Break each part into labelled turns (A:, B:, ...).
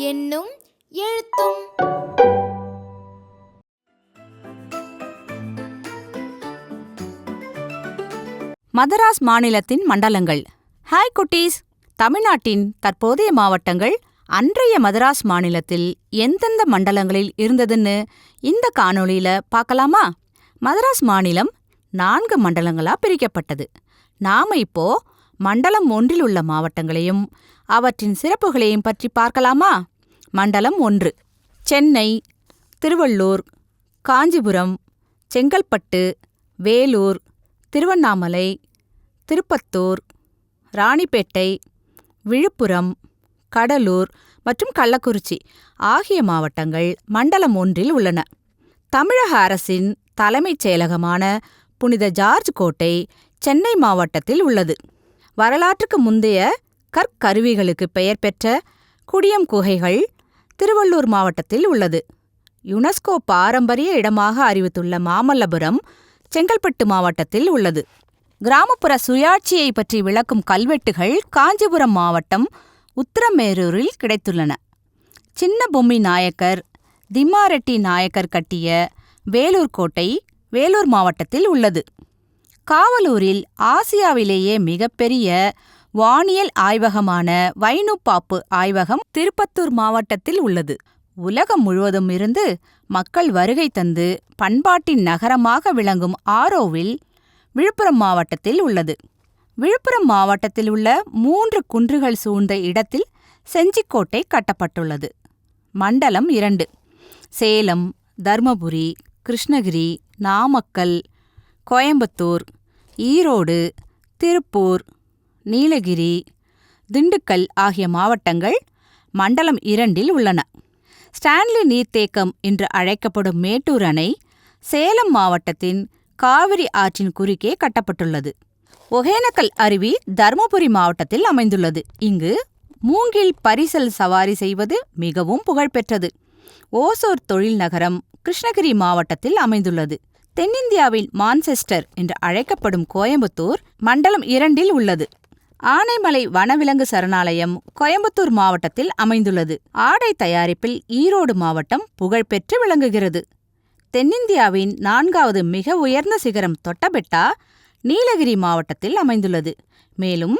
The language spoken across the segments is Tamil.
A: எண்ணும் எழுத்தும்.
B: மதராஸ் மாநிலத்தின் மண்டலங்கள். ஹாய் குட்டீஸ்! தமிழ்நாட்டின் தற்போதைய மாவட்டங்கள் அன்றைய மதராஸ் மாநிலத்தில் எந்தெந்த மண்டலங்களில் இருந்ததுன்னு இந்த காணொளியில பார்க்கலாமா? மதராஸ் மாநிலம் 4 மண்டலங்களா பிரிக்கப்பட்டது. நாம இப்போ மண்டலம் 1 உள்ள மாவட்டங்களையும் அவற்றின் சிறப்புகளையும் பற்றி பார்க்கலாமா? மண்டலம் 1: சென்னை, திருவள்ளூர், காஞ்சிபுரம், செங்கல்பட்டு, வேலூர், திருவண்ணாமலை, திருப்பத்தூர், ராணிப்பேட்டை, விழுப்புரம், கடலூர் மற்றும் கள்ளக்குறிச்சி ஆகிய மாவட்டங்கள் மண்டலம் 1 உள்ளன. தமிழக அரசின் தலைமைச் செயலகமான புனித ஜார்ஜ் கோட்டை சென்னை மாவட்டத்தில் உள்ளது. வரலாற்றுக்கு முந்தைய கற்கருவிகளுக்கு பெயர் பெற்ற குடியம் குகைகள் திருவள்ளூர் மாவட்டத்தில் உள்ளது. யுனெஸ்கோ பாரம்பரிய இடமாக அறிவித்துள்ள மாமல்லபுரம் செங்கல்பட்டு மாவட்டத்தில் உள்ளது. கிராமப்புற சுயாட்சியை பற்றி விளக்கும் கல்வெட்டுகள் காஞ்சிபுரம் மாவட்டம் உத்திரமேரூரில் கிடைத்துள்ளன. சின்ன பொம்மி நாயக்கர், திம்மாரெட்டி நாயக்கர் கட்டிய வேலூர் கோட்டை வேலூர் மாவட்டத்தில் உள்ளது. காவலூரில் ஆசியாவிலேயே மிகப்பெரிய வானியல் ஆய்வகமான வைனுப்பாப்பு ஆய்வகம் திருப்பத்தூர் மாவட்டத்தில் உள்ளது. உலகம் முழுவதும் இருந்து மக்கள் வருகை தந்து பண்பாட்டின் நகரமாக விளங்கும் ஆரோவில் விழுப்புரம் மாவட்டத்தில் உள்ளது. விழுப்புரம் மாவட்டத்தில் உள்ள 3 குன்றுகள் சூழ்ந்த இடத்தில் செஞ்சிக்கோட்டை கட்டப்பட்டுள்ளது. மண்டலம் 2: சேலம், தர்மபுரி, கிருஷ்ணகிரி, நாமக்கல், கோயம்புத்தூர், ஈரோடு, திருப்பூர், நீலகிரி, திண்டுக்கல் ஆகிய மாவட்டங்கள் மண்டலம் 2 உள்ளன. ஸ்டான்லி நீர்த்தேக்கம் என்று அழைக்கப்படும் மேட்டூர் அணை சேலம் மாவட்டத்தின் காவிரி ஆற்றின் குறுக்கே கட்டப்பட்டுள்ளது. ஒகேனக்கல் அருவி தர்மபுரி மாவட்டத்தில் அமைந்துள்ளது. இங்கு மூங்கில் பரிசல் சவாரி செய்வது மிகவும் புகழ்பெற்றது. ஓசூர் தொழில் நகரம் கிருஷ்ணகிரி மாவட்டத்தில் அமைந்துள்ளது. தென்னிந்தியாவின் மான்செஸ்டர் என்று அழைக்கப்படும் கோயம்புத்தூர் மண்டலம் 2 உள்ளது. ஆனைமலை வனவிலங்கு சரணாலயம் கோயம்புத்தூர் மாவட்டத்தில் அமைந்துள்ளது. ஆடை தயாரிப்பில் ஈரோடு மாவட்டம் புகழ்பெற்று விளங்குகிறது. தென்னிந்தியாவின் 4வது மிக உயர்ந்த சிகரம் தொட்டபெட்டா நீலகிரி மாவட்டத்தில் அமைந்துள்ளது. மேலும்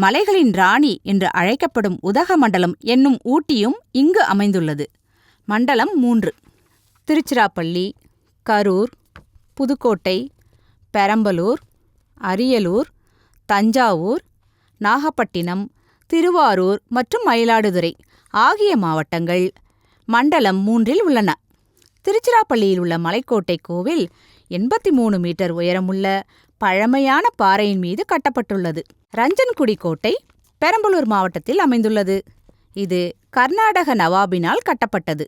B: மலைகளின் ராணி என்று அழைக்கப்படும் உதகமண்டலம் என்னும் ஊட்டியும் இங்கு அமைந்துள்ளது. மண்டலம் 3: திருச்சிராப்பள்ளி, கரூர், புதுக்கோட்டை, பெரம்பலூர், அரியலூர், தஞ்சாவூர், நாகப்பட்டினம், திருவாரூர் மற்றும் மயிலாடுதுறை ஆகிய மாவட்டங்கள் மண்டலம் 3 உள்ளன. திருச்சிராப்பள்ளியில் உள்ள மலைக்கோட்டை கோவில் 83 மீட்டர் உயரமுள்ள பழமையான பாறையின் மீது கட்டப்பட்டுள்ளது. ரஞ்சன்குடி கோட்டை பெரம்பலூர் மாவட்டத்தில் அமைந்துள்ளது. இது கர்நாடக நவாபினால் கட்டப்பட்டது.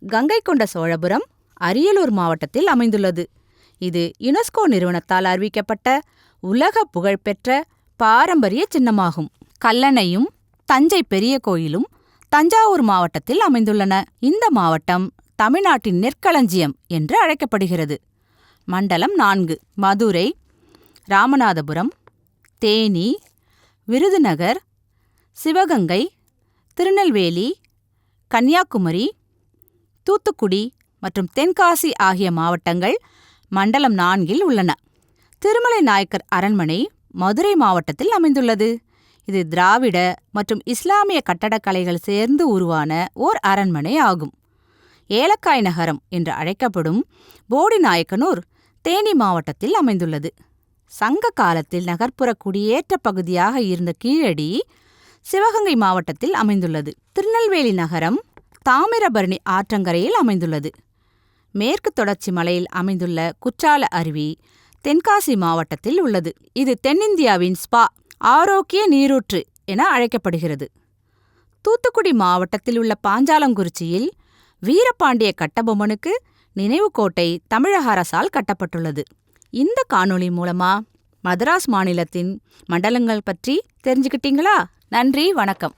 B: கங்கை கொண்ட சோழபுரம் அரியலூர் மாவட்டத்தில் அமைந்துள்ளது. இது யுனெஸ்கோ நிறுவனத்தால் அறிவிக்கப்பட்ட உலக புகழ்பெற்ற பாரம்பரிய சின்னமாகும். கல்லணையும் தஞ்சை பெரிய கோயிலும் தஞ்சாவூர் மாவட்டத்தில் அமைந்துள்ளன. இந்த மாவட்டம் தமிழ்நாட்டின் நெற்களஞ்சியம் என்று அழைக்கப்படுகிறது. மண்டலம் 4: மதுரை, ராமநாதபுரம், தேனி, விருதுநகர், சிவகங்கை, திருநெல்வேலி, கன்னியாகுமரி, தூத்துக்குடி மற்றும் தென்காசி ஆகிய மாவட்டங்கள் மண்டலம் 4 உள்ளன. திருமலை நாயக்கர் அரண்மனை மதுரை மாவட்டத்தில் அமைந்துள்ளது. இது திராவிட மற்றும் இஸ்லாமிய கட்டடக்கலைகள் சேர்ந்து உருவான ஓர் அரண்மனை ஆகும். ஏலக்காய் நகரம் என்று அழைக்கப்படும் போடிநாயக்கனூர் தேனி மாவட்டத்தில் அமைந்துள்ளது. சங்க காலத்தில் நகர்ப்புற குடியேற்ற பகுதியாக இருந்த கீழடி சிவகங்கை மாவட்டத்தில் அமைந்துள்ளது. திருநெல்வேலி நகரம் தாமிரபரணி ஆற்றங்கரையில் அமைந்துள்ளது. மேற்கு தொடர்ச்சி மலையில் அமைந்துள்ள குற்றால அருவி தென்காசி மாவட்டத்தில் உள்ளது. இது தென்னிந்தியாவின் ஸ்பா ஆரோக்கிய நீரூற்று என அழைக்கப்படுகிறது. தூத்துக்குடி மாவட்டத்தில் உள்ள பாஞ்சாலங்குறிச்சியில் வீரபாண்டிய கட்டபொம்மனுக்கு நினைவு கோட்டை தமிழக அரசால் கட்டப்பட்டுள்ளது. இந்த காணொளி மூலமா மதராஸ் மாநிலத்தின் மண்டலங்கள் பற்றி தெரிஞ்சுக்கிட்டீங்களா? நன்றி, வணக்கம்.